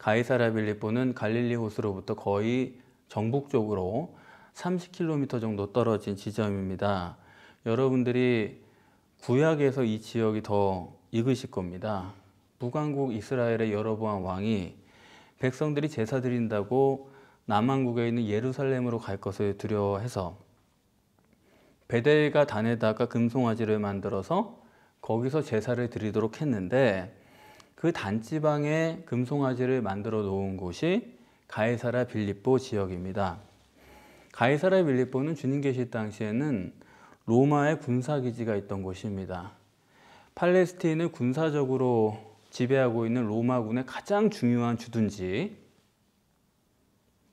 가이사랴 빌립보는 갈릴리 호수로부터 거의 정북쪽으로 30km 정도 떨어진 지점입니다. 여러분들이 구약에서 이 지역이 더 익으실 겁니다. 북왕국 이스라엘의 여로보암 왕이 백성들이 제사 드린다고 남왕국에 있는 예루살렘으로 갈 것을 두려워해서 베델과 단에다가 금송아지를 만들어서 거기서 제사를 드리도록 했는데, 그 단지방에 금송아지를 만들어 놓은 곳이 가이사랴 빌립보 지역입니다. 가이사랴 빌립보는 주님 계실 당시에는 로마의 군사기지가 있던 곳입니다. 팔레스틴을 군사적으로 지배하고 있는 로마군의 가장 중요한 주둔지,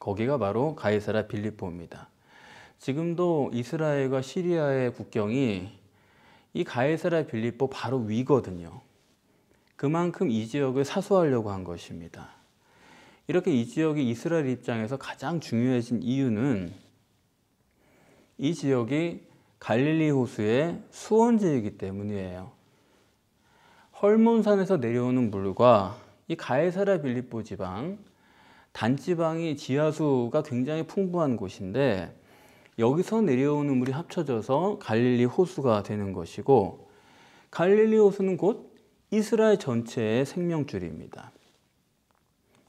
거기가 바로 가이사랴 빌립보입니다. 지금도 이스라엘과 시리아의 국경이 이 가이사랴 빌립보 바로 위거든요. 그만큼 이 지역을 사수하려고 한 것입니다. 이렇게 이 지역이 이스라엘 입장에서 가장 중요해진 이유는 이 지역이 갈릴리 호수의 수원지이기 때문이에요. 헐몬산에서 내려오는 물과 이 가이사랴 빌립보 지방, 단지방이 지하수가 굉장히 풍부한 곳인데, 여기서 내려오는 물이 합쳐져서 갈릴리 호수가 되는 것이고, 갈릴리 호수는 곧 이스라엘 전체의 생명줄입니다.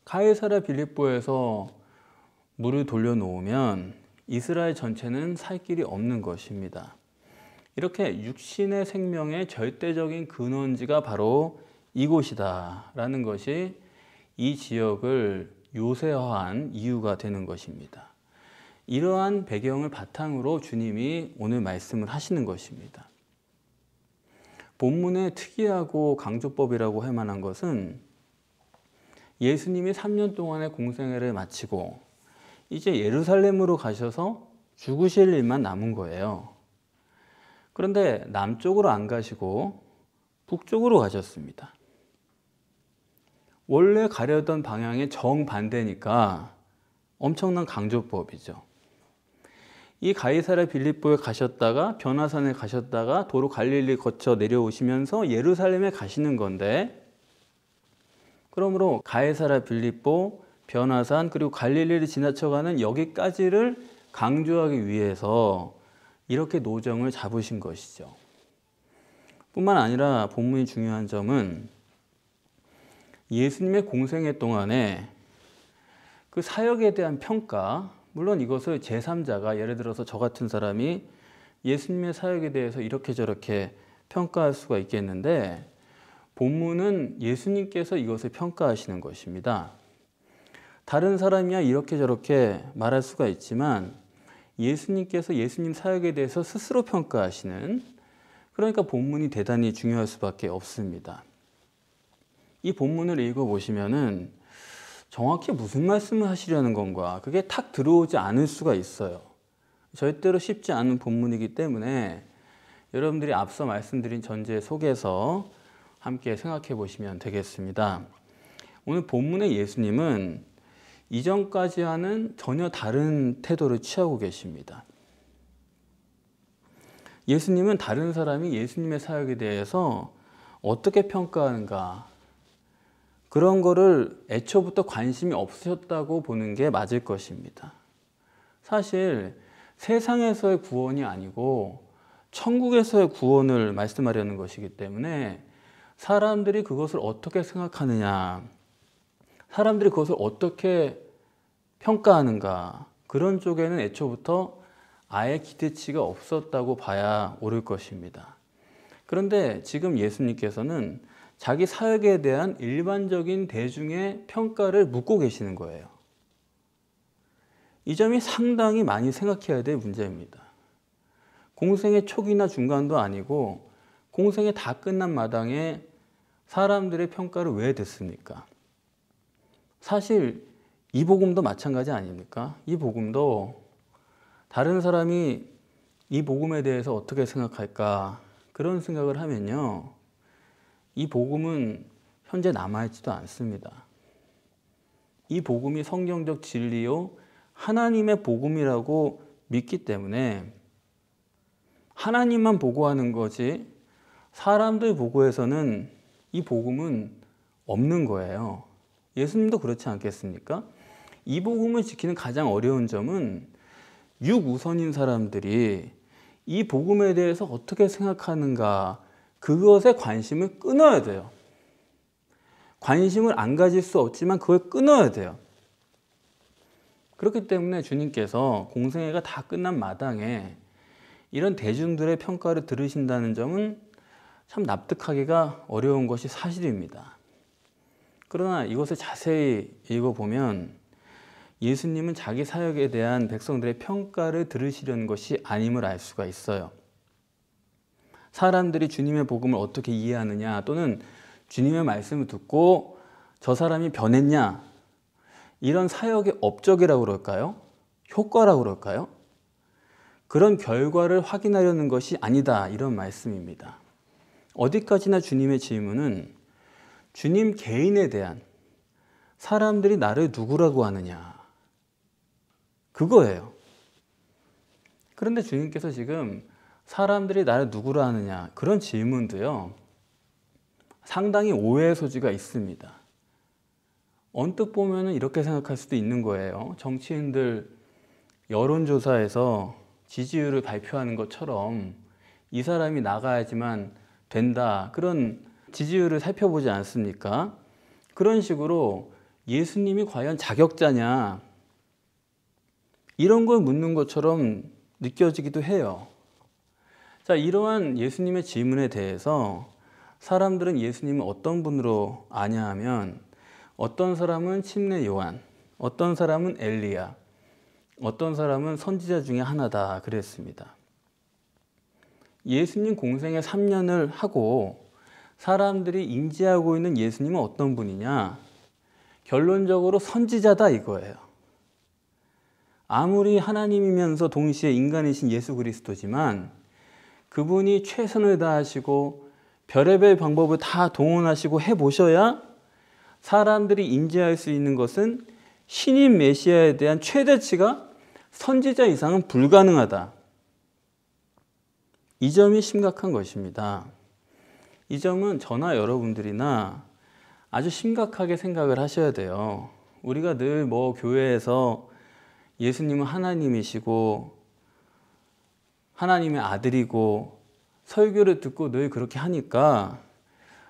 가이사랴 빌립보에서 물을 돌려놓으면 이스라엘 전체는 살 길이 없는 것입니다. 이렇게 육신의 생명의 절대적인 근원지가 바로 이곳이다 라는 것이 이 지역을 요새화한 이유가 되는 것입니다. 이러한 배경을 바탕으로 주님이 오늘 말씀을 하시는 것입니다. 본문의 특이하고 강조법이라고 할 만한 것은 예수님이 3년 동안의 공생애를 마치고 이제 예루살렘으로 가셔서 죽으실 일만 남은 거예요. 그런데 남쪽으로 안 가시고 북쪽으로 가셨습니다. 원래 가려던 방향의 정반대니까 엄청난 강조법이죠. 이 가이사랴 빌립보에 가셨다가 변화산에 가셨다가 도로 갈릴리 거쳐 내려오시면서 예루살렘에 가시는 건데, 그러므로 가이사랴 빌립보, 변화산 그리고 갈릴리를 지나쳐가는 여기까지를 강조하기 위해서 이렇게 노정을 잡으신 것이죠. 뿐만 아니라 본문이 중요한 점은 예수님의 공생애 동안에 그 사역에 대한 평가, 물론 이것을 제3자가, 예를 들어서 저 같은 사람이 예수님의 사역에 대해서 이렇게 저렇게 평가할 수가 있겠는데, 본문은 예수님께서 이것을 평가하시는 것입니다. 다른 사람이야 이렇게 저렇게 말할 수가 있지만 예수님께서 예수님 사역에 대해서 스스로 평가하시는, 그러니까 본문이 대단히 중요할 수밖에 없습니다. 이 본문을 읽어보시면은 정확히 무슨 말씀을 하시려는 건가, 그게 탁 들어오지 않을 수가 있어요. 절대로 쉽지 않은 본문이기 때문에 여러분들이 앞서 말씀드린 전제 속에서 함께 생각해 보시면 되겠습니다. 오늘 본문의 예수님은 이전까지와는 전혀 다른 태도를 취하고 계십니다. 예수님은 다른 사람이 예수님의 사역에 대해서 어떻게 평가하는가, 그런 거를 애초부터 관심이 없으셨다고 보는 게 맞을 것입니다. 사실 세상에서의 구원이 아니고 천국에서의 구원을 말씀하려는 것이기 때문에 사람들이 그것을 어떻게 생각하느냐, 사람들이 그것을 어떻게 평가하는가, 그런 쪽에는 애초부터 아예 기대치가 없었다고 봐야 옳을 것입니다. 그런데 지금 예수님께서는 자기 사역에 대한 일반적인 대중의 평가를 묻고 계시는 거예요. 이 점이 상당히 많이 생각해야 될 문제입니다. 공생의 초기나 중간도 아니고 공생이 다 끝난 마당에 사람들의 평가를 왜 듣습니까? 사실 이 복음도 마찬가지 아닙니까? 이 복음도 다른 사람이 이 복음에 대해서 어떻게 생각할까, 그런 생각을 하면요, 이 복음은 현재 남아있지도 않습니다. 이 복음이 성경적 진리요 하나님의 복음이라고 믿기 때문에 하나님만 보고하는 거지 사람들 보고해서는 이 복음은 없는 거예요. 예수님도 그렇지 않겠습니까? 이 복음을 지키는 가장 어려운 점은 육우선인 사람들이 이 복음에 대해서 어떻게 생각하는가, 그것에 관심을 끊어야 돼요. 관심을 안 가질 수 없지만 그걸 끊어야 돼요. 그렇기 때문에 주님께서 공생애가 다 끝난 마당에 이런 대중들의 평가를 들으신다는 점은 참 납득하기가 어려운 것이 사실입니다. 그러나 이것을 자세히 읽어보면 예수님은 자기 사역에 대한 백성들의 평가를 들으시려는 것이 아님을 알 수가 있어요. 사람들이 주님의 복음을 어떻게 이해하느냐, 또는 주님의 말씀을 듣고 저 사람이 변했냐, 이런 사역의 업적이라고 그럴까요? 효과라고 그럴까요? 그런 결과를 확인하려는 것이 아니다, 이런 말씀입니다. 어디까지나 주님의 질문은 주님 개인에 대한, 사람들이 나를 누구라고 하느냐, 그거예요. 그런데 주님께서 지금 사람들이 나를 누구라 하느냐, 그런 질문도요, 상당히 오해의 소지가 있습니다. 언뜻 보면 이렇게 생각할 수도 있는 거예요. 정치인들 여론조사에서 지지율을 발표하는 것처럼 이 사람이 나가야지만 된다, 그런 지지율을 살펴보지 않습니까? 그런 식으로 예수님이 과연 자격자냐, 이런 걸 묻는 것처럼 느껴지기도 해요. 자, 이러한 예수님의 질문에 대해서 사람들은 예수님을 어떤 분으로 아냐 하면, 어떤 사람은 침례 요한, 어떤 사람은 엘리야, 어떤 사람은 선지자 중에 하나다 그랬습니다. 예수님 공생애 3년을 하고 사람들이 인지하고 있는 예수님은 어떤 분이냐? 결론적으로 선지자다 이거예요. 아무리 하나님이면서 동시에 인간이신 예수 그리스도지만 그분이 최선을 다하시고 별의별 방법을 다 동원하시고 해보셔야 사람들이 인지할 수 있는 것은 신인 메시아에 대한 최대치가 선지자 이상은 불가능하다. 이 점이 심각한 것입니다. 이 점은 저나 여러분들이나 아주 심각하게 생각을 하셔야 돼요. 우리가 늘 교회에서 예수님은 하나님이시고 하나님의 아들이고 설교를 듣고 늘 그렇게 하니까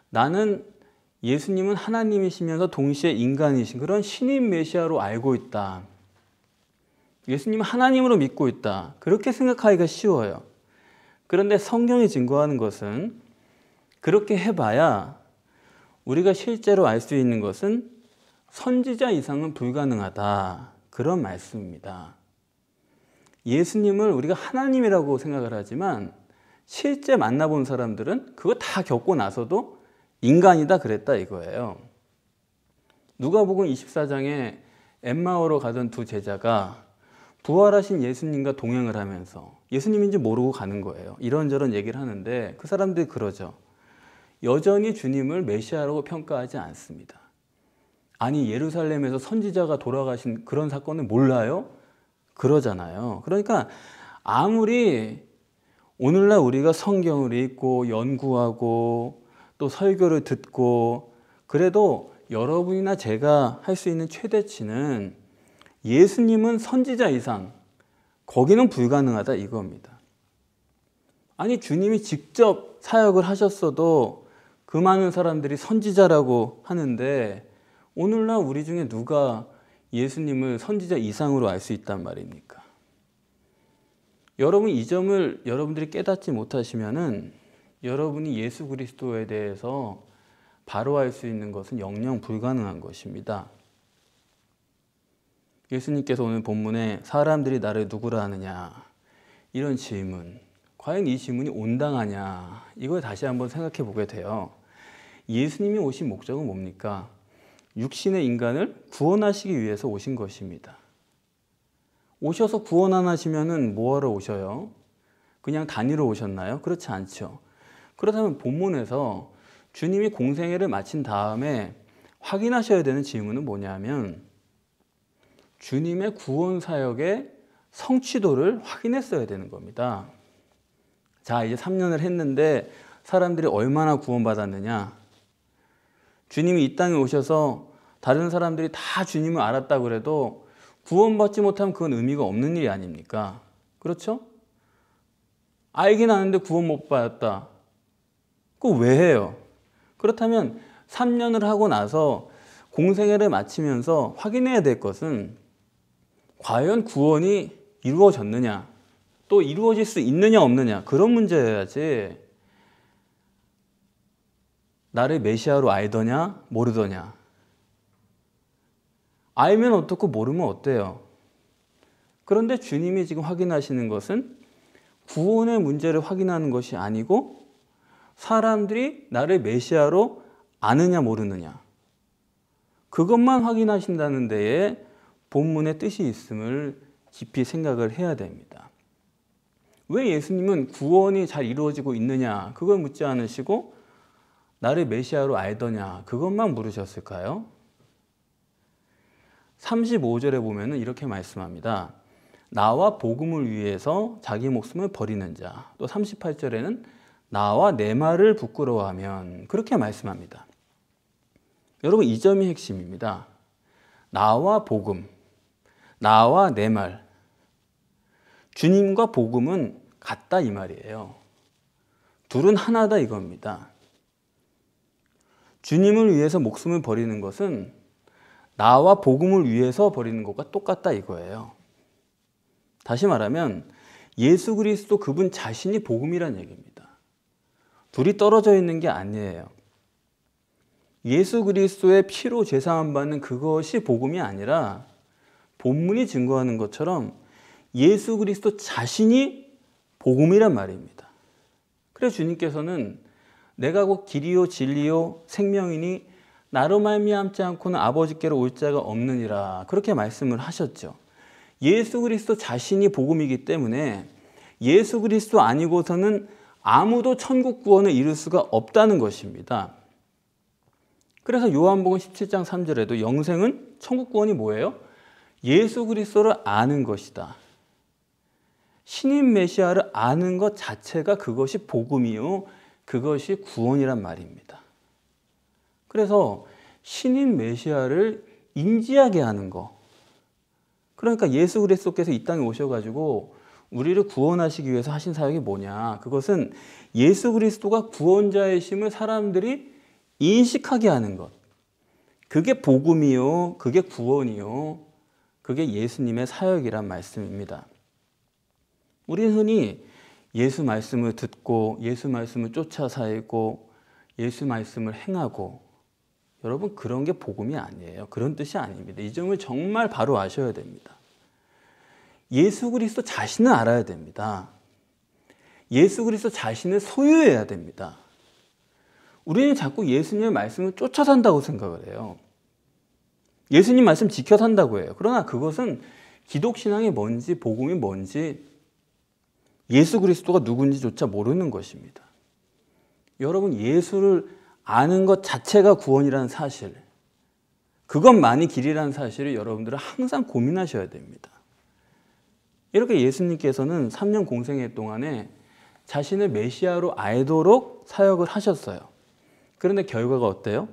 나는 예수님은 하나님이시면서 동시에 인간이신 그런 신인 메시아로 알고 있다. 예수님은 하나님으로 믿고 있다. 그렇게 생각하기가 쉬워요. 그런데 성경이 증거하는 것은 그렇게 해봐야 우리가 실제로 알 수 있는 것은 선지자 이상은 불가능하다. 그런 말씀입니다. 예수님을 우리가 하나님이라고 생각을 하지만 실제 만나본 사람들은 그거 다 겪고 나서도 인간이다 그랬다 이거예요. 누가복음 24장에 엠마오로 가던 두 제자가 부활하신 예수님과 동행을 하면서 예수님인지 모르고 가는 거예요. 이런저런 얘기를 하는데 그 사람들이 그러죠. 여전히 주님을 메시아라고 평가하지 않습니다. 아니, 예루살렘에서 선지자가 돌아가신 그런 사건을 몰라요? 그러잖아요. 그러니까 아무리 오늘날 우리가 성경을 읽고 연구하고 또 설교를 듣고 그래도 여러분이나 제가 할 수 있는 최대치는 예수님은 선지자 이상, 거기는 불가능하다 이겁니다. 아니, 주님이 직접 사역을 하셨어도 그 많은 사람들이 선지자라고 하는데 오늘날 우리 중에 누가 예수님을 선지자 이상으로 알 수 있단 말입니까? 여러분, 이 점을 여러분들이 깨닫지 못하시면은 여러분이 예수 그리스도에 대해서 바로 알 수 있는 것은 영영 불가능한 것입니다. 예수님께서 오늘 본문에 사람들이 나를 누구라 하느냐, 이런 질문, 과연 이 질문이 온당하냐, 이걸 다시 한번 생각해 보게 돼요. 예수님이 오신 목적은 뭡니까? 육신의 인간을 구원하시기 위해서 오신 것입니다. 오셔서 구원 안 하시면은 뭐하러 오셔요? 그냥 다니러 오셨나요? 그렇지 않죠. 그렇다면 본문에서 주님이 공생애를 마친 다음에 확인하셔야 되는 질문은 뭐냐면 주님의 구원 사역의 성취도를 확인했어야 되는 겁니다. 자, 이제 3년을 했는데 사람들이 얼마나 구원받았느냐? 주님이 이 땅에 오셔서 다른 사람들이 다 주님을 알았다고 그래도 구원받지 못하면 그건 의미가 없는 일이 아닙니까? 그렇죠? 알긴 아는데 구원 못 받았다. 그거 왜 해요? 그렇다면 3년을 하고 나서 공생애를 마치면서 확인해야 될 것은 과연 구원이 이루어졌느냐, 또 이루어질 수 있느냐 없느냐, 그런 문제여야지 나를 메시아로 알더냐 모르더냐. 알면 어떻고 모르면 어때요? 그런데 주님이 지금 확인하시는 것은 구원의 문제를 확인하는 것이 아니고 사람들이 나를 메시아로 아느냐 모르느냐, 그것만 확인하신다는 데에 본문의 뜻이 있음을 깊이 생각을 해야 됩니다. 왜 예수님은 구원이 잘 이루어지고 있느냐 그걸 묻지 않으시고 나를 메시아로 알더냐 그것만 물으셨을까요? 35절에 보면 이렇게 말씀합니다. 나와 복음을 위해서 자기 목숨을 버리는 자. 또 38절에는 나와 내 말을 부끄러워하면, 그렇게 말씀합니다. 여러분, 이 점이 핵심입니다. 나와 복음, 나와 내 말. 주님과 복음은 같다 이 말이에요. 둘은 하나다 이겁니다. 주님을 위해서 목숨을 버리는 것은 나와 복음을 위해서 버리는 것과 똑같다 이거예요. 다시 말하면 예수 그리스도 그분 자신이 복음이란 얘기입니다. 둘이 떨어져 있는 게 아니에요. 예수 그리스도의 피로 제사함 받는 그것이 복음이 아니라 본문이 증거하는 것처럼 예수 그리스도 자신이 복음이란 말입니다. 그래서 주님께서는 내가 곧 길이요 진리요 생명이니 나로 말미암지 않고는 아버지께로 올 자가 없느니라, 그렇게 말씀을 하셨죠. 예수 그리스도 자신이 복음이기 때문에 예수 그리스도 아니고서는 아무도 천국 구원을 이룰 수가 없다는 것입니다. 그래서 요한복음 17장 3절에도 영생은 천국 구원이 뭐예요? 예수 그리스도를 아는 것이다. 신인 메시아를 아는 것 자체가 그것이 복음이요, 그것이 구원이란 말입니다. 그래서 신인 메시아를 인지하게 하는 거. 그러니까 예수 그리스도께서 이 땅에 오셔가지고 우리를 구원하시기 위해서 하신 사역이 뭐냐. 그것은 예수 그리스도가 구원자이심을 사람들이 인식하게 하는 것. 그게 복음이요, 그게 구원이요, 그게 예수님의 사역이란 말씀입니다. 우리는 흔히 예수 말씀을 듣고 예수 말씀을 쫓아 살고 예수 말씀을 행하고, 여러분 그런 게 복음이 아니에요. 그런 뜻이 아닙니다. 이 점을 정말 바로 아셔야 됩니다. 예수 그리스도 자신을 알아야 됩니다. 예수 그리스도 자신을 소유해야 됩니다. 우리는 자꾸 예수님의 말씀을 쫓아 산다고 생각을 해요. 예수님 말씀 지켜 산다고 해요. 그러나 그것은 기독신앙이 뭔지 복음이 뭔지 예수 그리스도가 누군지조차 모르는 것입니다. 여러분, 예수를 아는 것 자체가 구원이라는 사실, 그것만이 길이라는 사실을 여러분들은 항상 고민하셔야 됩니다. 이렇게 예수님께서는 3년 공생애 동안에 자신을 메시아로 알도록 사역을 하셨어요. 그런데 결과가 어때요?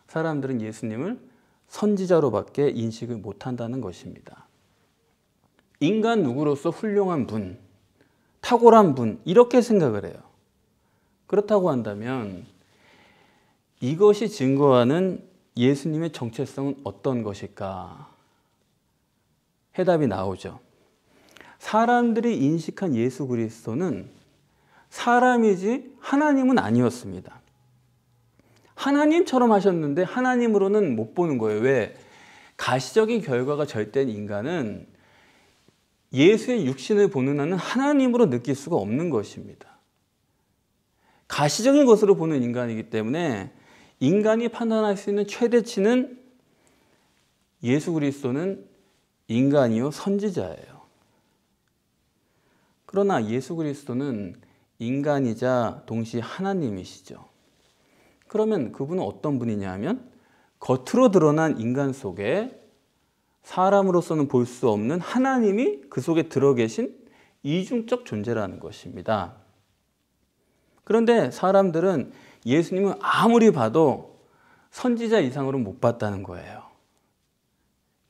사람들은 예수님을 선지자로밖에 인식을 못한다는 것입니다. 인간 누구로서 훌륭한 분, 탁월한 분, 이렇게 생각을 해요. 그렇다고 한다면 이것이 증거하는 예수님의 정체성은 어떤 것일까? 해답이 나오죠. 사람들이 인식한 예수 그리스도는 사람이지 하나님은 아니었습니다. 하나님처럼 하셨는데 하나님으로는 못 보는 거예요. 왜? 가시적인 결과가 절대인 인간은 예수의 육신을 보는 한은 하나님으로 느낄 수가 없는 것입니다. 가시적인 것으로 보는 인간이기 때문에 인간이 판단할 수 있는 최대치는 예수 그리스도는 인간이요 선지자예요. 그러나 예수 그리스도는 인간이자 동시에 하나님이시죠. 그러면 그분은 어떤 분이냐 하면 겉으로 드러난 인간 속에 사람으로서는 볼 수 없는 하나님이 그 속에 들어 계신 이중적 존재라는 것입니다. 그런데 사람들은 예수님은 아무리 봐도 선지자 이상으로 못 봤다는 거예요.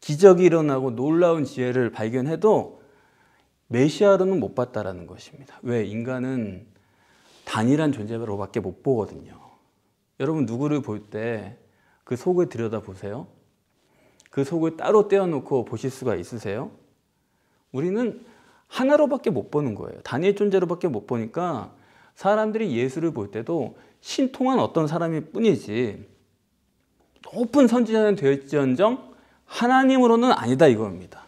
기적이 일어나고 놀라운 지혜를 발견해도 메시아로는 못 봤다라는 것입니다. 왜? 인간은 단일한 존재로밖에 못 보거든요. 여러분 누구를 볼 때 그 속을 들여다보세요. 그 속을 따로 떼어놓고 보실 수가 있으세요? 우리는 하나로밖에 못 보는 거예요. 단일 존재로밖에 못 보니까 사람들이 예수를 볼 때도 신통한 어떤 사람일 뿐이지 높은 선지자는 되었지언정 하나님으로는 아니다 이겁니다.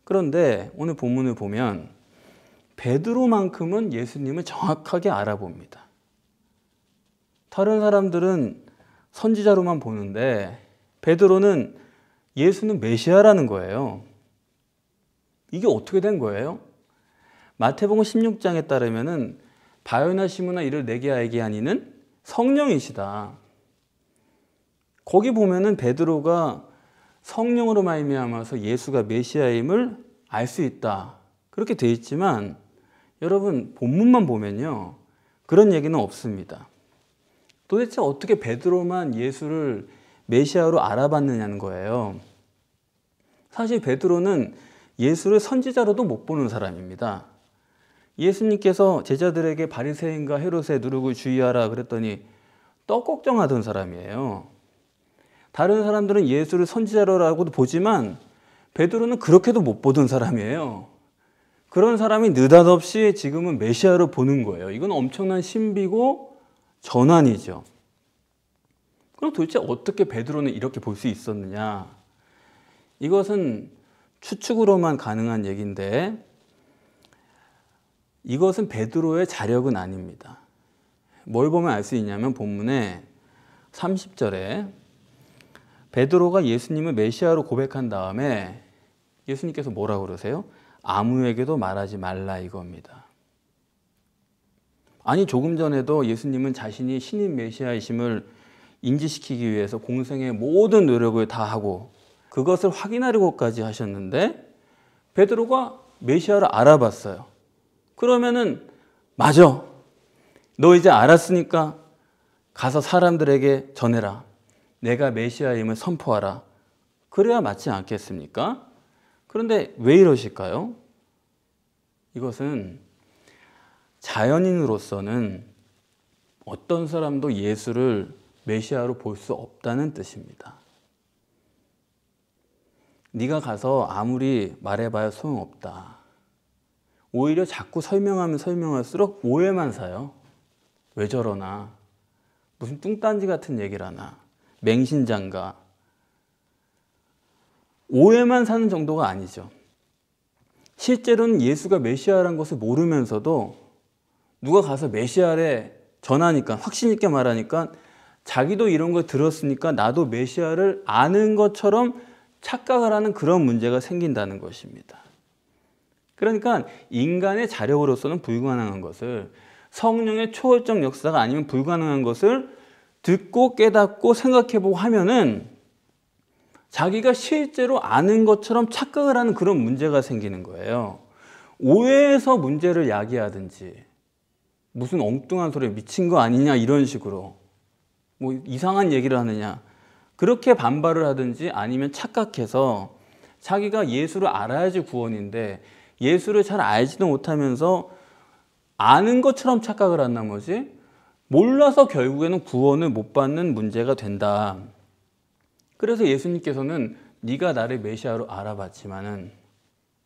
그런데 오늘 본문을 보면 베드로만큼은 예수님을 정확하게 알아봅니다. 다른 사람들은 선지자로만 보는데 베드로는 예수는 메시아라는 거예요. 이게 어떻게 된 거예요? 마태복음 16장에 따르면은 바요나 시므나 이를 내게 알게 하니는 성령이시다. 거기 보면은 베드로가 성령으로 말미암아서 예수가 메시아임을 알 수 있다. 그렇게 돼 있지만 여러분 본문만 보면요. 그런 얘기는 없습니다. 도대체 어떻게 베드로만 예수를 메시아로 알아봤느냐는 거예요. 사실 베드로는 예수를 선지자로도 못 보는 사람입니다. 예수님께서 제자들에게 바리새인과 헤롯의 누룩을 주의하라 그랬더니 떡 걱정하던 사람이에요. 다른 사람들은 예수를 선지자로라고도 보지만 베드로는 그렇게도 못 보던 사람이에요. 그런 사람이 느닷없이 지금은 메시아로 보는 거예요. 이건 엄청난 신비고 전환이죠. 그럼 도대체 어떻게 베드로는 이렇게 볼 수 있었느냐? 이것은 추측으로만 가능한 얘기인데 이것은 베드로의 자력은 아닙니다. 뭘 보면 알 수 있냐면 본문에 30절에 베드로가 예수님을 메시아로 고백한 다음에 예수님께서 뭐라고 그러세요? 아무에게도 말하지 말라 이겁니다. 아니 조금 전에도 예수님은 자신이 신인 메시아이심을 인지시키기 위해서 공생의 모든 노력을 다하고 그것을 확인하려고까지 하셨는데 베드로가 메시아를 알아봤어요. 그러면은 맞아. 너 이제 알았으니까 가서 사람들에게 전해라. 내가 메시아임을 선포하라. 그래야 맞지 않겠습니까? 그런데 왜 이러실까요? 이것은 자연인으로서는 어떤 사람도 예수를 메시아로 볼 수 없다는 뜻입니다. 네가 가서 아무리 말해봐야 소용없다. 오히려 자꾸 설명하면 설명할수록 오해만 사요. 왜 저러나? 무슨 뚱딴지 같은 얘기를 하나? 맹신장가. 오해만 사는 정도가 아니죠. 실제로는 예수가 메시아라는 것을 모르면서도 누가 가서 메시아래 전하니까 확신 있게 말하니까 자기도 이런 걸 들었으니까 나도 메시아를 아는 것처럼 착각을 하는 그런 문제가 생긴다는 것입니다. 그러니까 인간의 자력으로서는 불가능한 것을 성령의 초월적 역사가 아니면 불가능한 것을 듣고 깨닫고 생각해보고 하면은 자기가 실제로 아는 것처럼 착각을 하는 그런 문제가 생기는 거예요. 오해해서 문제를 야기하든지 무슨 엉뚱한 소리에 미친 거 아니냐 이런 식으로 뭐 이상한 얘기를 하느냐 그렇게 반발을 하든지 아니면 착각해서 자기가 예수를 알아야지 구원인데 예수를 잘 알지도 못하면서 아는 것처럼 착각을 한 나머지 몰라서 결국에는 구원을 못 받는 문제가 된다. 그래서 예수님께서는 네가 나를 메시아로 알아봤지만은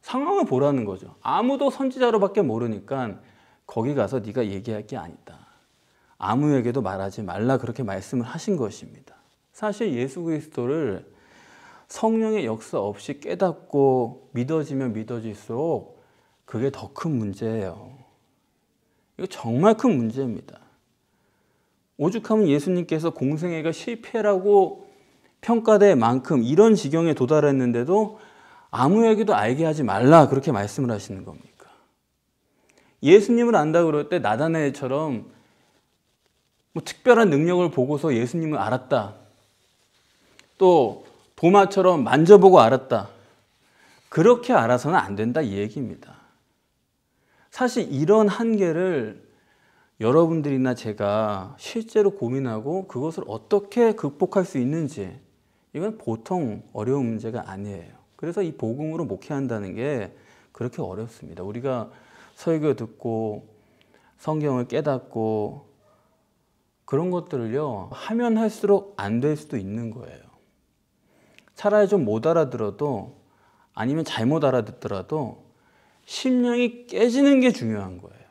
상황을 보라는 거죠. 아무도 선지자로밖에 모르니까 거기 가서 네가 얘기할 게 아니다. 아무에게도 말하지 말라 그렇게 말씀을 하신 것입니다. 사실 예수 그리스도를 성령의 역사 없이 깨닫고 믿어지면 믿어질수록 그게 더 큰 문제예요. 이거 정말 큰 문제입니다. 오죽하면 예수님께서 공생애가 실패라고 평가될 만큼 이런 지경에 도달했는데도 아무에게도 알게 하지 말라 그렇게 말씀을 하시는 겁니까? 예수님을 안다 그럴 때 나다나엘처럼 뭐 특별한 능력을 보고서 예수님을 알았다. 또 도마처럼 만져보고 알았다. 그렇게 알아서는 안 된다 이 얘기입니다. 사실 이런 한계를 여러분들이나 제가 실제로 고민하고 그것을 어떻게 극복할 수 있는지 이건 보통 어려운 문제가 아니에요. 그래서 이 복음으로 목회한다는 게 그렇게 어렵습니다. 우리가 설교 듣고 성경을 깨닫고 그런 것들을요, 하면 할수록 안 될 수도 있는 거예요. 차라리 좀 못 알아들어도, 아니면 잘못 알아듣더라도 심령이 깨지는 게 중요한 거예요.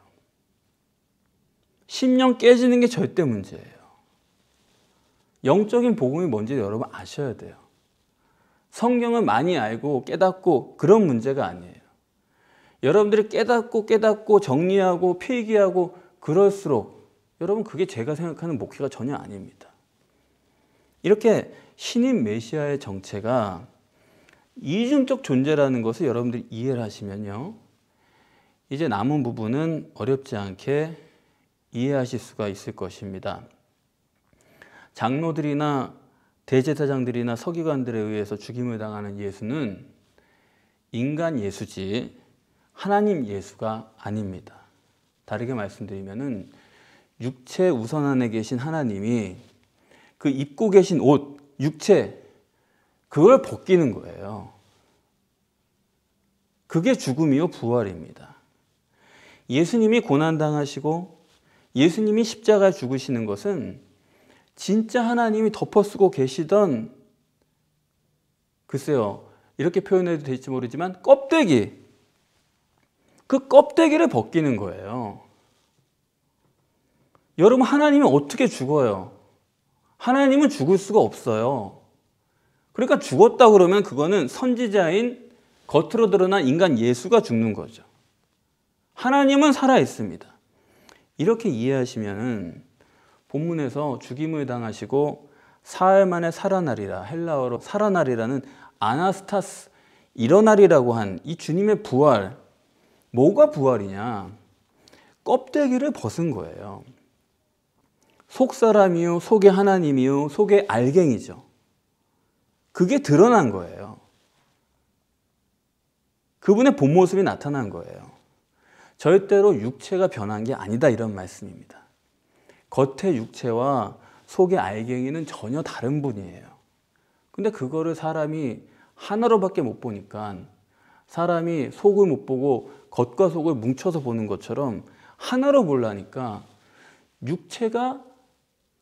심령 깨지는 게 절대 문제예요. 영적인 복음이 뭔지 여러분 아셔야 돼요. 성경을 많이 알고 깨닫고 그런 문제가 아니에요. 여러분들이 깨닫고 정리하고 필기하고 그럴수록 여러분 그게 제가 생각하는 목회가 전혀 아닙니다. 이렇게 신인 메시아의 정체가 이중적 존재라는 것을 여러분들이 이해를 하시면요, 이제 남은 부분은 어렵지 않게 이해하실 수가 있을 것입니다. 장로들이나 대제사장들이나 서기관들에 의해서 죽임을 당하는 예수는 인간 예수지 하나님 예수가 아닙니다. 다르게 말씀드리면은 육체 우선 안에 계신 하나님이 그 입고 계신 옷, 육체, 그걸 벗기는 거예요. 그게 죽음이요 부활입니다. 예수님이 고난당하시고 예수님이 십자가에 죽으시는 것은 진짜 하나님이 덮어쓰고 계시던, 글쎄요, 이렇게 표현해도 될지 모르지만 껍데기, 그 껍데기를 벗기는 거예요. 여러분, 하나님은 어떻게 죽어요? 하나님은 죽을 수가 없어요. 그러니까 죽었다 그러면 그거는 선지자인 겉으로 드러난 인간 예수가 죽는 거죠. 하나님은 살아 있습니다. 이렇게 이해하시면 본문에서 죽임을 당하시고 사흘 만에 살아나리라, 헬라어로 살아나리라는 아나스타스, 일어나리라고 한 이 주님의 부활, 뭐가 부활이냐? 껍데기를 벗은 거예요. 속사람이요, 속의 하나님이요, 속의 알갱이죠. 그게 드러난 거예요. 그분의 본 모습이 나타난 거예요. 절대로 육체가 변한 게 아니다, 이런 말씀입니다. 겉의 육체와 속의 알갱이는 전혀 다른 분이에요. 근데 그거를 사람이 하나로밖에 못 보니까, 사람이 속을 못 보고 겉과 속을 뭉쳐서 보는 것처럼 하나로 보려니까 육체가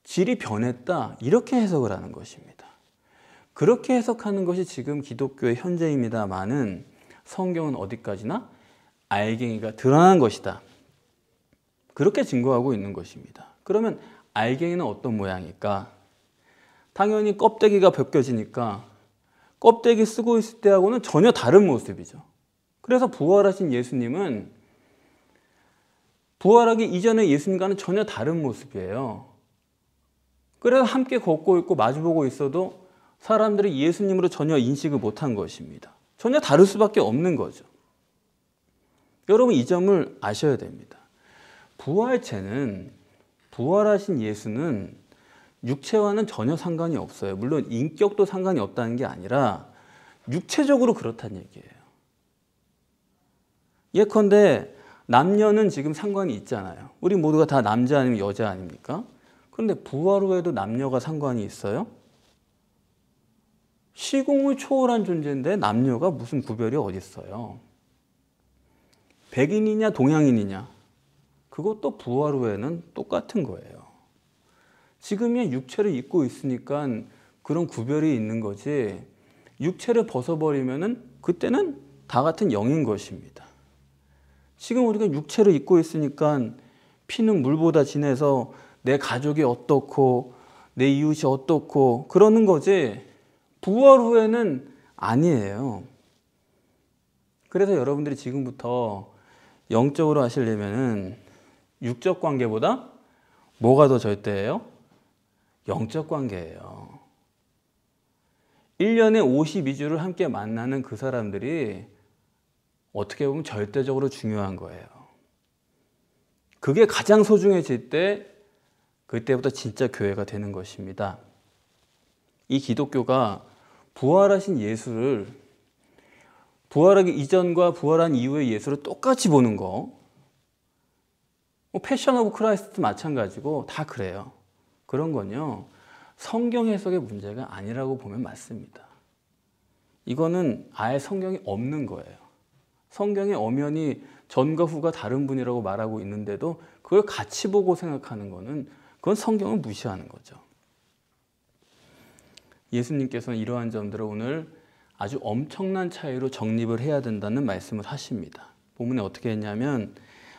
질이 변했다, 이렇게 해석을 하는 것입니다. 그렇게 해석하는 것이 지금 기독교의 현재입니다만은 성경은 어디까지나 알갱이가 드러난 것이다, 그렇게 증거하고 있는 것입니다. 그러면 알갱이는 어떤 모양일까? 당연히 껍데기가 벗겨지니까 껍데기 쓰고 있을 때하고는 전혀 다른 모습이죠. 그래서 부활하신 예수님은 부활하기 이전의 예수님과는 전혀 다른 모습이에요. 그래서 함께 걷고 있고 마주보고 있어도 사람들이 예수님으로 전혀 인식을 못한 것입니다. 전혀 다를 수밖에 없는 거죠. 여러분, 이 점을 아셔야 됩니다. 부활체는, 부활하신 예수는 육체와는 전혀 상관이 없어요. 물론 인격도 상관이 없다는 게 아니라 육체적으로 그렇다는 얘기예요. 예컨대 남녀는 지금 상관이 있잖아요. 우리 모두가 다 남자 아니면 여자 아닙니까? 그런데 부활 후에도 남녀가 상관이 있어요? 시공을 초월한 존재인데 남녀가 무슨 구별이 어디 있어요? 백인이냐 동양인이냐, 그것도 부활 후에는 똑같은 거예요. 지금이야 육체를 입고 있으니까 그런 구별이 있는 거지, 육체를 벗어버리면은 그때는 다 같은 영인 것입니다. 지금 우리가 육체를 입고 있으니까 피는 물보다 진해서 내 가족이 어떻고 내 이웃이 어떻고 그러는 거지, 부활 후에는 아니에요. 그래서 여러분들이 지금부터 영적으로 하시려면은 육적 관계보다 뭐가 더 절대예요? 영적 관계예요. 1년에 52주를 함께 만나는 그 사람들이 어떻게 보면 절대적으로 중요한 거예요. 그게 가장 소중해질 때, 그때부터 진짜 교회가 되는 것입니다. 이 기독교가 부활하신 예수를, 부활하기 이전과 부활한 이후의 예수를 똑같이 보는 거, 패션 오브 크라이스트도 마찬가지고 다 그래요. 그런 건요, 성경 해석의 문제가 아니라고 보면 맞습니다. 이거는 아예 성경이 없는 거예요. 성경의 엄연히 전과 후가 다른 분이라고 말하고 있는데도 그걸 같이 보고 생각하는 거는 그건 성경을 무시하는 거죠. 예수님께서는 이러한 점들을 오늘 아주 엄청난 차이로 정립을 해야 된다는 말씀을 하십니다. 본문에 어떻게 했냐면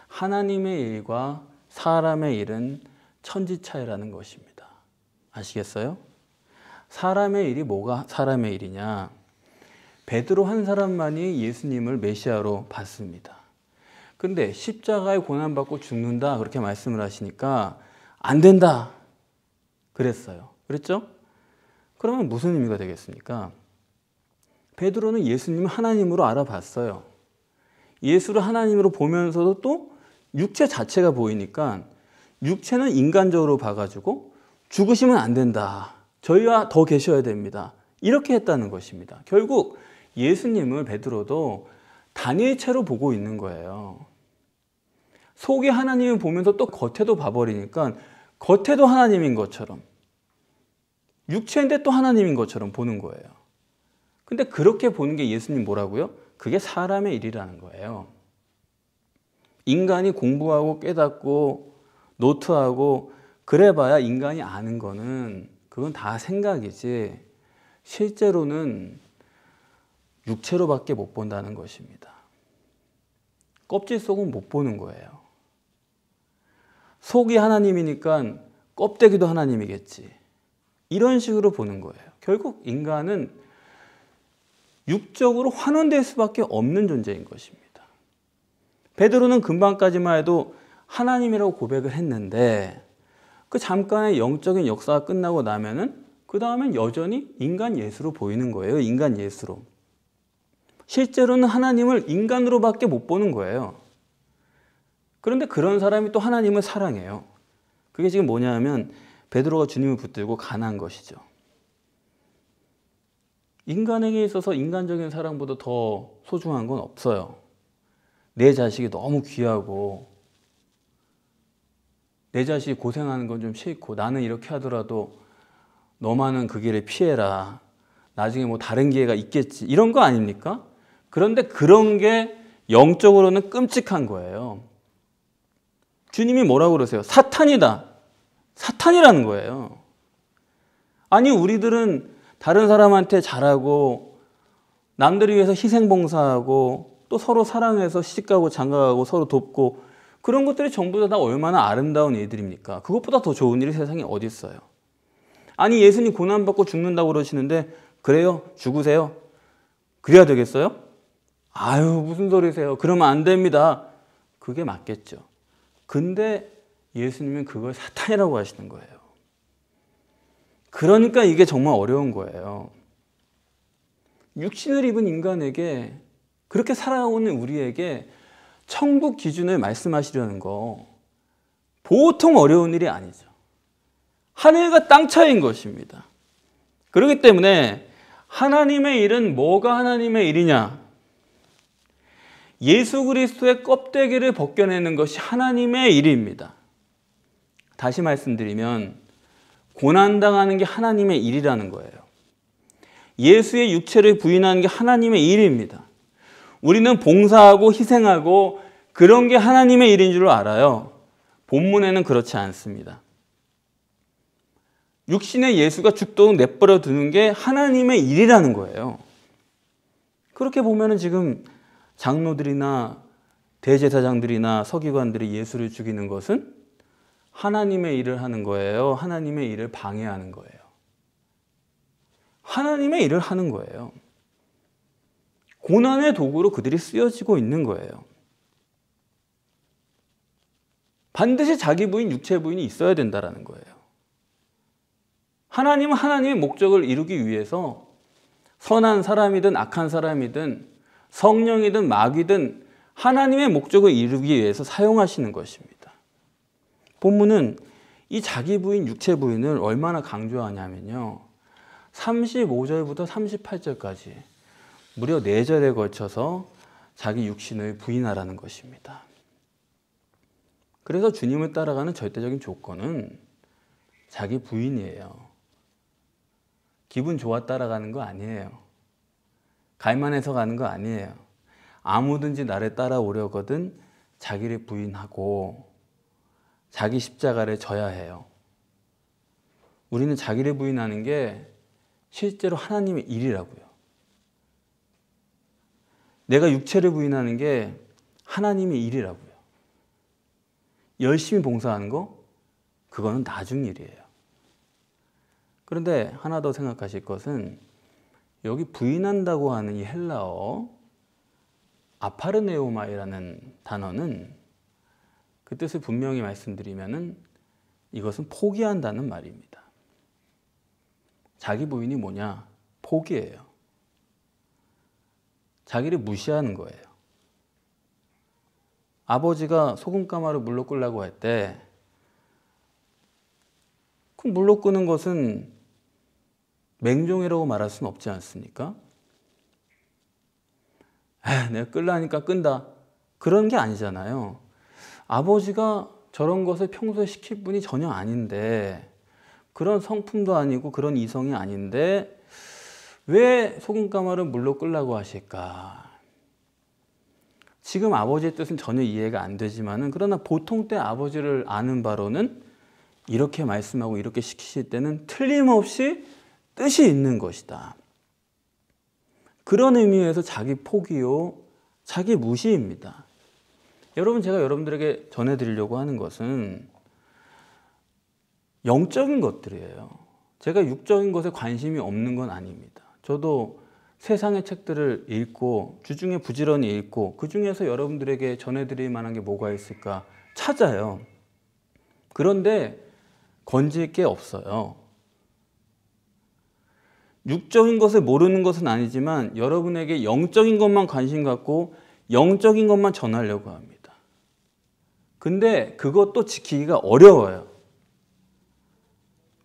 하나님의 일과 사람의 일은 천지 차이라는 것입니다. 아시겠어요? 사람의 일이 뭐가 사람의 일이냐? 베드로 한 사람만이 예수님을 메시아로 봤습니다. 근데 십자가에 고난받고 죽는다 그렇게 말씀을 하시니까 안 된다 그랬어요. 그랬죠? 그러면 무슨 의미가 되겠습니까? 베드로는 예수님을 하나님으로 알아봤어요. 예수를 하나님으로 보면서도 또 육체 자체가 보이니까 육체는 인간적으로 봐가지고 죽으시면 안 된다. 저희와 더 계셔야 됩니다. 이렇게 했다는 것입니다. 결국 예수님을 베드로도 단일체로 보고 있는 거예요. 속에 하나님을 보면서 또 겉에도 봐버리니까 겉에도 하나님인 것처럼 육체인데 또 하나님인 것처럼 보는 거예요. 근데 그렇게 보는 게 예수님 뭐라고요? 그게 사람의 일이라는 거예요. 인간이 공부하고 깨닫고 노트하고 그래봐야 인간이 아는 거는 그건 다 생각이지 실제로는 육체로밖에 못 본다는 것입니다. 껍질 속은 못 보는 거예요. 속이 하나님이니까 껍데기도 하나님이겠지. 이런 식으로 보는 거예요. 결국 인간은 육적으로 환원될 수밖에 없는 존재인 것입니다. 베드로는 금방까지만 해도 하나님이라고 고백을 했는데 그 잠깐의 영적인 역사가 끝나고 나면은 그 다음엔 여전히 인간 예수로 보이는 거예요. 인간 예수로. 실제로는 하나님을 인간으로밖에 못 보는 거예요. 그런데 그런 사람이 또 하나님을 사랑해요. 그게 지금 뭐냐면 베드로가 주님을 붙들고 간한 것이죠. 인간에게 있어서 인간적인 사랑보다 더 소중한 건 없어요. 내 자식이 너무 귀하고 내 자식이 고생하는 건 좀 싫고 나는 이렇게 하더라도 너만은 그 길을 피해라. 나중에 뭐 다른 기회가 있겠지. 이런 거 아닙니까? 그런데 그런 게 영적으로는 끔찍한 거예요. 주님이 뭐라고 그러세요? 사탄이다. 사탄이라는 거예요. 아니 우리들은 다른 사람한테 잘하고 남들을 위해서 희생봉사하고 또 서로 사랑해서 시집가고 장가가고 서로 돕고 그런 것들이 전부 다 얼마나 아름다운 일들입니까? 그것보다 더 좋은 일이 세상에 어디 있어요? 아니 예수님 고난받고 죽는다고 그러시는데 그래요? 죽으세요? 그래야 되겠어요? 아유 무슨 소리세요? 그러면 안 됩니다. 그게 맞겠죠. 근데 예수님은 그걸 사탄이라고 하시는 거예요. 그러니까 이게 정말 어려운 거예요. 육신을 입은 인간에게 그렇게 살아오는 우리에게 천국 기준을 말씀하시려는 거 보통 어려운 일이 아니죠. 하늘과 땅 차이인 것입니다. 그렇기 때문에 하나님의 일은 뭐가 하나님의 일이냐? 예수 그리스도의 껍데기를 벗겨내는 것이 하나님의 일입니다. 다시 말씀드리면 고난당하는 게 하나님의 일이라는 거예요. 예수의 육체를 부인하는 게 하나님의 일입니다. 우리는 봉사하고 희생하고 그런 게 하나님의 일인 줄 알아요. 본문에는 그렇지 않습니다. 육신의 예수가 죽도록 내버려 두는 게 하나님의 일이라는 거예요. 그렇게 보면은 지금 장로들이나 대제사장들이나 서기관들이 예수를 죽이는 것은 하나님의 일을 하는 거예요. 하나님의 일을 방해하는 거예요. 하나님의 일을 하는 거예요. 고난의 도구로 그들이 쓰여지고 있는 거예요. 반드시 자기 부인, 육체 부인이 있어야 된다는 거예요. 하나님은 하나님의 목적을 이루기 위해서 선한 사람이든 악한 사람이든 성령이든 마귀든 하나님의 목적을 이루기 위해서 사용하시는 것입니다. 본문은 이 자기 부인, 육체 부인을 얼마나 강조하냐면요. 35절부터 38절까지 무려 4절에 걸쳐서 자기 육신을 부인하라는 것입니다. 그래서 주님을 따라가는 절대적인 조건은 자기 부인이에요. 기분 좋아 따라가는 거 아니에요. 갈만해서 가는 거 아니에요. 아무든지 나를 따라오려거든 자기를 부인하고 자기 십자가를 져야 해요. 우리는 자기를 부인하는 게 실제로 하나님의 일이라고요. 내가 육체를 부인하는 게 하나님의 일이라고요. 열심히 봉사하는 거, 그거는 나중 일이에요. 그런데 하나 더 생각하실 것은 여기 부인한다고 하는 이 헬라어 아파르네오마이라는 단어는 그 뜻을 분명히 말씀드리면은 이것은 포기한다는 말입니다. 자기 부인이 뭐냐? 포기예요. 자기를 무시하는 거예요. 아버지가 소금가마로 물로 끓라고 할 때 그 물로 끄는 것은 맹종이라고 말할 수는 없지 않습니까? 내가 끓라니까 끈다. 그런 게 아니잖아요. 아버지가 저런 것을 평소에 시킬 분이 전혀 아닌데, 그런 성품도 아니고 그런 이성이 아닌데 왜 소금가마를 물로 끓라고 하실까? 지금 아버지의 뜻은 전혀 이해가 안 되지만은, 그러나 보통 때 아버지를 아는 바로는 이렇게 말씀하고 이렇게 시키실 때는 틀림없이 뜻이 있는 것이다. 그런 의미에서 자기 포기요, 자기 무시입니다. 여러분, 제가 여러분들에게 전해드리려고 하는 것은 영적인 것들이에요. 제가 육적인 것에 관심이 없는 건 아닙니다. 저도 세상의 책들을 읽고 주중에 부지런히 읽고 그 중에서 여러분들에게 전해드릴 만한 게 뭐가 있을까 찾아요. 그런데 건질 게 없어요. 육적인 것을 모르는 것은 아니지만 여러분에게 영적인 것만 관심 갖고 영적인 것만 전하려고 합니다. 근데 그것도 지키기가 어려워요.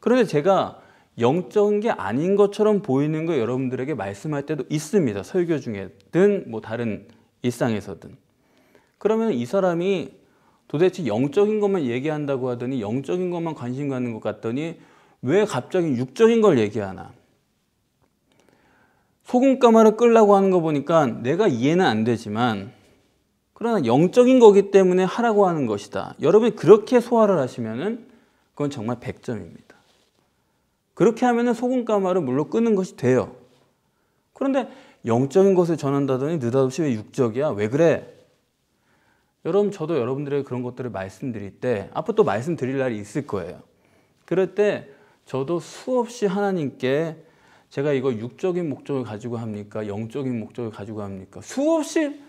그런데 제가 영적인 게 아닌 것처럼 보이는 거 여러분들에게 말씀할 때도 있습니다. 설교 중에든 뭐 다른 일상에서든. 그러면 이 사람이 도대체 영적인 것만 얘기한다고 하더니 영적인 것만 관심 갖는 것 같더니 왜 갑자기 육적인 걸 얘기하나? 소금가마를 끓려고 하는 거 보니까 내가 이해는 안 되지만 그러나 영적인 거기 때문에 하라고 하는 것이다. 여러분이 그렇게 소화를 하시면은 그건 정말 100점입니다. 그렇게 하면은 소금가마를 물로 끄는 것이 돼요. 그런데 영적인 것을 전한다더니 느닷없이 왜 육적이야? 왜 그래? 여러분, 저도 여러분들에게 그런 것들을 말씀드릴 때 앞으로 또 말씀드릴 날이 있을 거예요. 그럴 때 저도 수없이 하나님께 제가 이거 육적인 목적을 가지고 합니까? 영적인 목적을 가지고 합니까? 수없이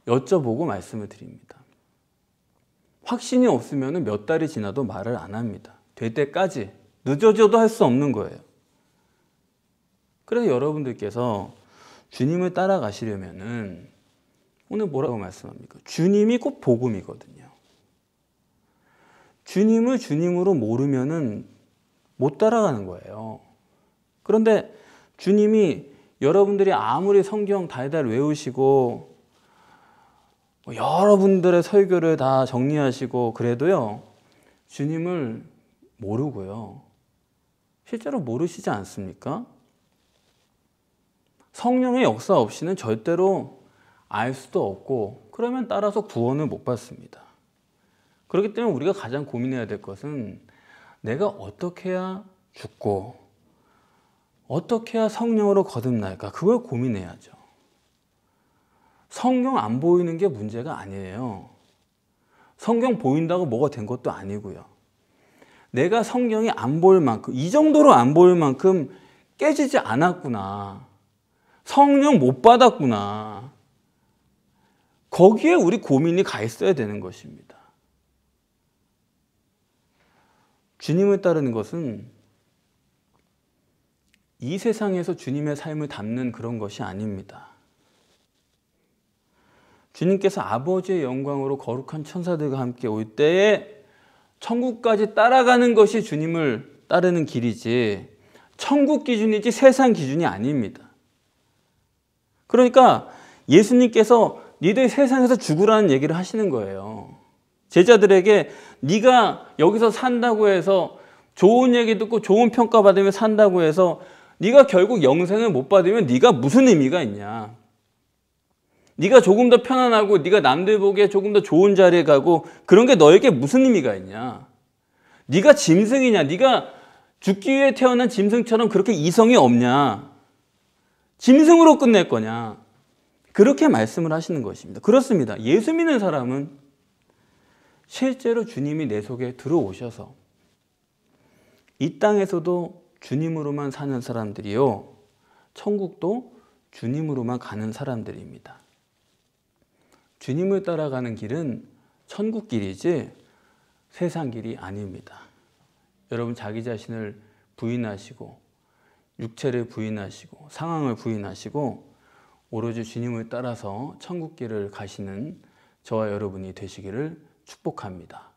여쭤보고 말씀을 드립니다. 확신이 없으면 몇 달이 지나도 말을 안 합니다. 될 때까지. 늦어져도 할 수 없는 거예요. 그래서 여러분들께서 주님을 따라가시려면은 오늘 뭐라고 말씀합니까? 주님이 곧 복음이거든요. 주님을 주님으로 모르면은 못 따라가는 거예요. 그런데 주님이 여러분들이 아무리 성경 달달 외우시고 여러분들의 설교를 다 정리하시고 그래도요, 주님을 모르고요. 실제로 모르시지 않습니까? 성령의 역사 없이는 절대로 알 수도 없고, 그러면 따라서 구원을 못 받습니다. 그렇기 때문에 우리가 가장 고민해야 될 것은 내가 어떻게 해야 죽고 어떻게 해야 성령으로 거듭날까? 그걸 고민해야죠. 성경 안 보이는 게 문제가 아니에요. 성경 보인다고 뭐가 된 것도 아니고요. 내가 성경이 안 보일 만큼, 이 정도로 안 보일 만큼 깨지지 않았구나. 성령 못 받았구나. 거기에 우리 고민이 가 있어야 되는 것입니다. 주님을 따르는 것은 이 세상에서 주님의 삶을 담는 그런 것이 아닙니다. 주님께서 아버지의 영광으로 거룩한 천사들과 함께 올 때에 천국까지 따라가는 것이 주님을 따르는 길이지, 천국 기준이지 세상 기준이 아닙니다. 그러니까 예수님께서 니들 세상에서 죽으라는 얘기를 하시는 거예요. 제자들에게 네가 여기서 산다고 해서 좋은 얘기 듣고 좋은 평가 받으며 산다고 해서 네가 결국 영생을 못 받으면 네가 무슨 의미가 있냐. 네가 조금 더 편안하고 네가 남들 보기에 조금 더 좋은 자리에 가고 그런 게 너에게 무슨 의미가 있냐. 네가 짐승이냐. 네가 죽기 위해 태어난 짐승처럼 그렇게 이성이 없냐. 짐승으로 끝낼 거냐. 그렇게 말씀을 하시는 것입니다. 그렇습니다. 예수 믿는 사람은 실제로 주님이 내 속에 들어오셔서 이 땅에서도 주님으로만 사는 사람들이요, 천국도 주님으로만 가는 사람들입니다. 주님을 따라가는 길은 천국 길이지 세상 길이 아닙니다. 여러분 자기 자신을 부인하시고 육체를 부인하시고 상황을 부인하시고 오로지 주님을 따라서 천국 길을 가시는 저와 여러분이 되시기를 축복합니다.